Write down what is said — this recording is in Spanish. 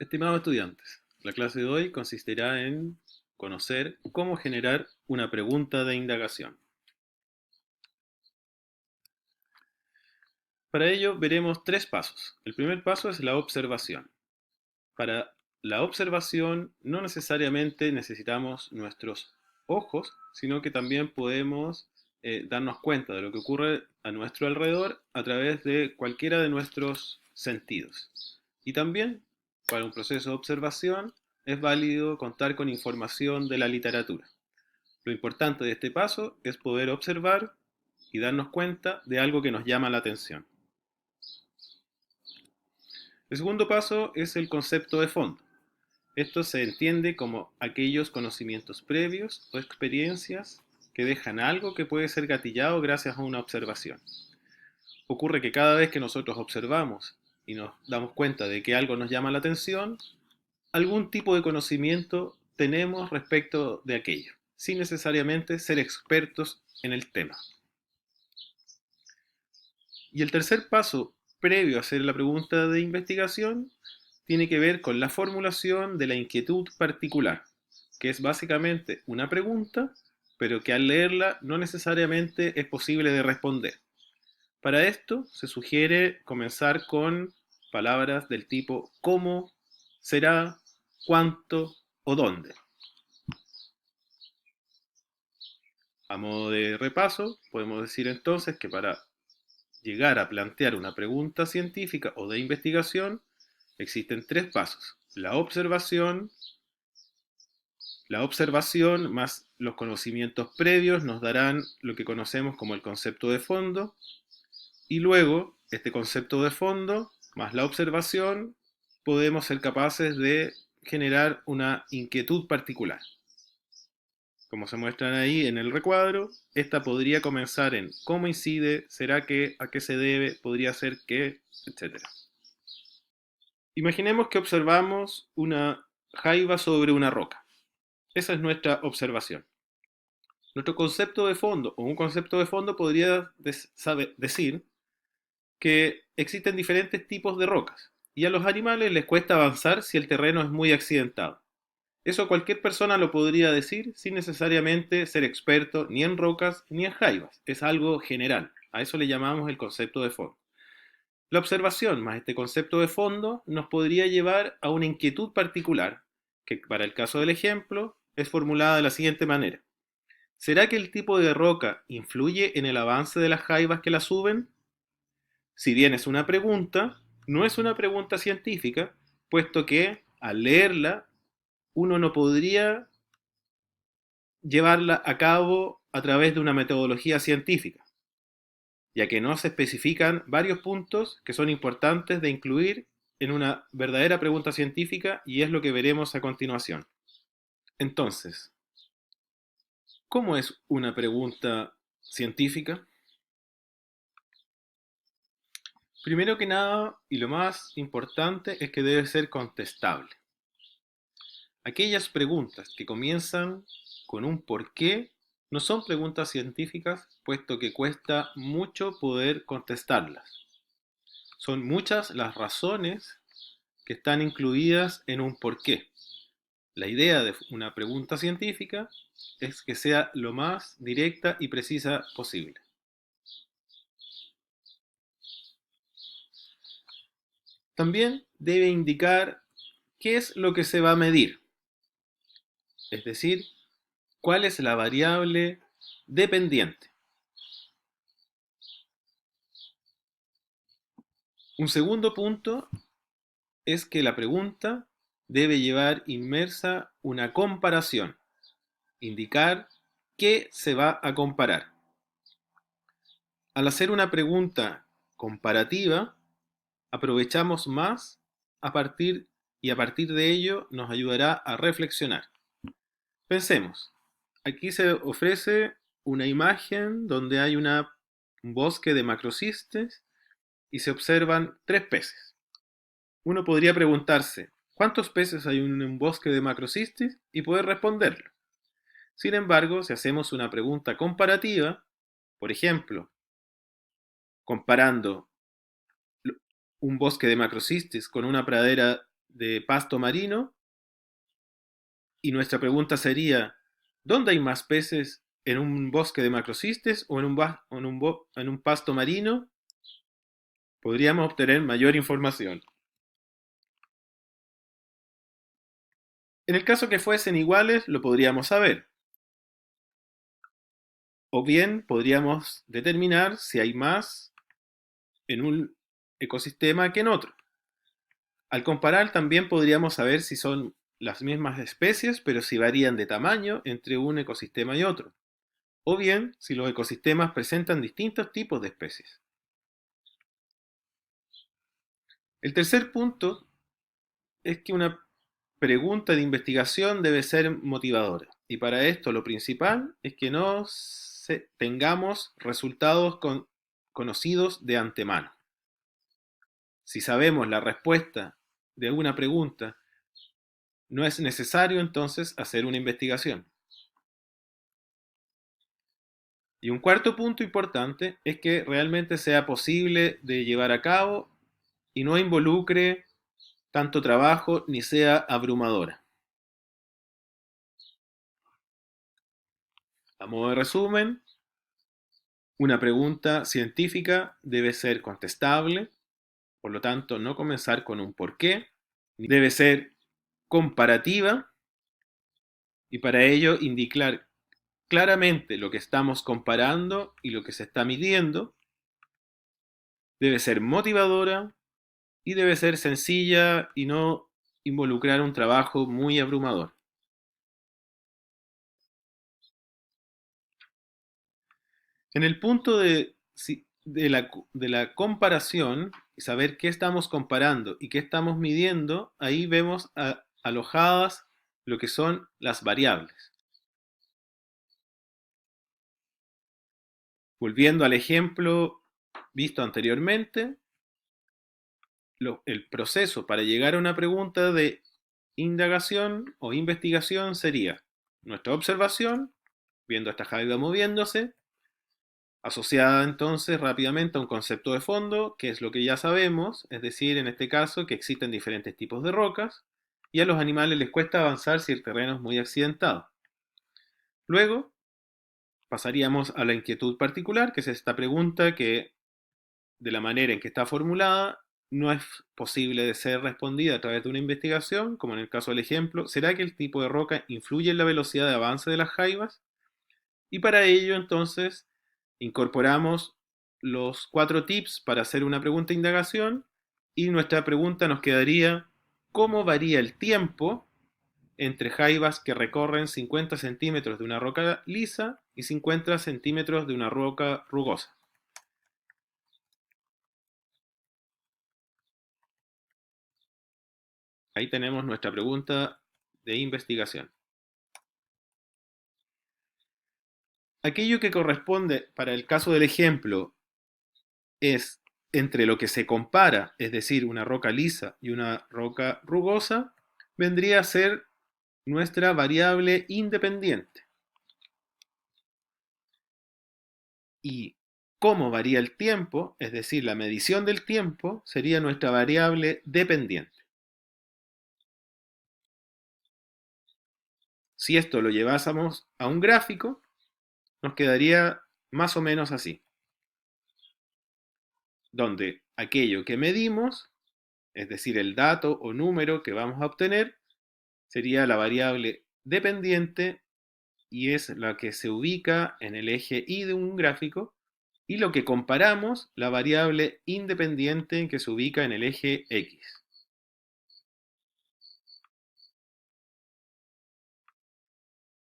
Estimados estudiantes, la clase de hoy consistirá en conocer cómo generar una pregunta de indagación. Para ello veremos tres pasos. El primer paso es la observación. Para la observación no necesariamente necesitamos nuestros ojos, sino que también podemos darnos cuenta de lo que ocurre a nuestro alrededor a través de cualquiera de nuestros sentidos. Y también, para un proceso de observación, es válido contar con información de la literatura. Lo importante de este paso es poder observar y darnos cuenta de algo que nos llama la atención. El segundo paso es el concepto de fondo. Esto se entiende como aquellos conocimientos previos o experiencias que dejan algo que puede ser gatillado gracias a una observación. Ocurre que cada vez que nosotros observamos y nos damos cuenta de que algo nos llama la atención, algún tipo de conocimiento tenemos respecto de aquello, sin necesariamente ser expertos en el tema. Y el tercer paso, previo a hacer la pregunta de investigación, tiene que ver con la formulación de la inquietud particular, que es básicamente una pregunta, pero que al leerla no necesariamente es posible de responder. Para esto se sugiere comenzar con palabras del tipo cómo, será, cuánto o dónde. A modo de repaso, podemos decir entonces que para llegar a plantear una pregunta científica o de investigación, existen tres pasos. La observación más los conocimientos previos nos darán lo que conocemos como el concepto de fondo, y luego este concepto de fondo más la observación podemos ser capaces de generar una inquietud particular. Como se muestran ahí en el recuadro, esta podría comenzar en cómo incide, será que, a qué se debe, podría ser qué, etcétera. Imaginemos que observamos una jaiba sobre una roca. Esa es nuestra observación. Nuestro concepto de fondo, o un concepto de fondo, podría decir que existen diferentes tipos de rocas y a los animales les cuesta avanzar si el terreno es muy accidentado. Eso cualquier persona lo podría decir sin necesariamente ser experto ni en rocas ni en jaivas. Es algo general. A eso le llamamos el concepto de fondo. La observación más este concepto de fondo nos podría llevar a una inquietud particular, que para el caso del ejemplo es formulada de la siguiente manera. ¿Será que el tipo de roca influye en el avance de las jaivas que la suben? Si bien es una pregunta, no es una pregunta científica, puesto que al leerla uno no podría llevarla a cabo a través de una metodología científica, ya que no se especifican varios puntos que son importantes de incluir en una verdadera pregunta científica y es lo que veremos a continuación. Entonces, ¿cómo es una pregunta científica? Primero que nada, y lo más importante, es que debe ser contestable. Aquellas preguntas que comienzan con un por qué no son preguntas científicas, puesto que cuesta mucho poder contestarlas. Son muchas las razones que están incluidas en un por qué. La idea de una pregunta científica es que sea lo más directa y precisa posible. También debe indicar qué es lo que se va a medir, es decir, cuál es la variable dependiente. Un segundo punto es que la pregunta debe llevar inmersa una comparación, indicar qué se va a comparar. Al hacer una pregunta comparativa, aprovechamos más a partir de ello nos ayudará a reflexionar. Pensemos, aquí se ofrece una imagen donde hay un bosque de macrocistes y se observan tres peces. Uno podría preguntarse, ¿cuántos peces hay en un bosque de macrocistes? Y poder responderlo. Sin embargo, si hacemos una pregunta comparativa, por ejemplo, comparando un bosque de macrocistes con una pradera de pasto marino y nuestra pregunta sería, ¿dónde hay más peces? ¿En un bosque de macrocistes o en un pasto marino? Podríamos obtener mayor información. En el caso que fuesen iguales, lo podríamos saber. O bien podríamos determinar si hay más en un ecosistema que en otro. Al comparar también podríamos saber si son las mismas especies, pero si varían de tamaño entre un ecosistema y otro. O bien si los ecosistemas presentan distintos tipos de especies. El tercer punto es que una pregunta de investigación debe ser motivadora. Y para esto lo principal es que no tengamos resultados conocidos de antemano. Si sabemos la respuesta de una pregunta, no es necesario entonces hacer una investigación. Y un cuarto punto importante es que realmente sea posible de llevar a cabo y no involucre tanto trabajo ni sea abrumadora. A modo de resumen, una pregunta científica debe ser contestable, por lo tanto no comenzar con un por qué, debe ser comparativa y para ello indicar claramente lo que estamos comparando y lo que se está midiendo, debe ser motivadora y debe ser sencilla y no involucrar un trabajo muy abrumador. En el punto de la comparación, saber qué estamos comparando y qué estamos midiendo, ahí vemos alojadas lo que son las variables. Volviendo al ejemplo visto anteriormente, el proceso para llegar a una pregunta de indagación o investigación sería nuestra observación, viendo esta jaiba moviéndose, asociada entonces rápidamente a un concepto de fondo, que es lo que ya sabemos, es decir, en este caso, que existen diferentes tipos de rocas, y a los animales les cuesta avanzar si el terreno es muy accidentado. Luego, pasaríamos a la inquietud particular, que es esta pregunta que, de la manera en que está formulada, no es posible de ser respondida a través de una investigación, como en el caso del ejemplo, ¿será que el tipo de roca influye en la velocidad de avance de las jaivas? Y para ello, entonces, incorporamos los 4 tips para hacer una pregunta de indagación y nuestra pregunta nos quedaría, ¿cómo varía el tiempo entre jaivas que recorren 50 centímetros de una roca lisa y 50 centímetros de una roca rugosa? Ahí tenemos nuestra pregunta de investigación. Aquello que corresponde para el caso del ejemplo es entre lo que se compara, es decir, una roca lisa y una roca rugosa, vendría a ser nuestra variable independiente. Y cómo varía el tiempo, es decir, la medición del tiempo, sería nuestra variable dependiente. Si esto lo llevásemos a un gráfico, nos quedaría más o menos así, donde aquello que medimos, es decir, el dato o número que vamos a obtener, sería la variable dependiente y es la que se ubica en el eje Y de un gráfico, y lo que comparamos, la variable independiente que se ubica en el eje X.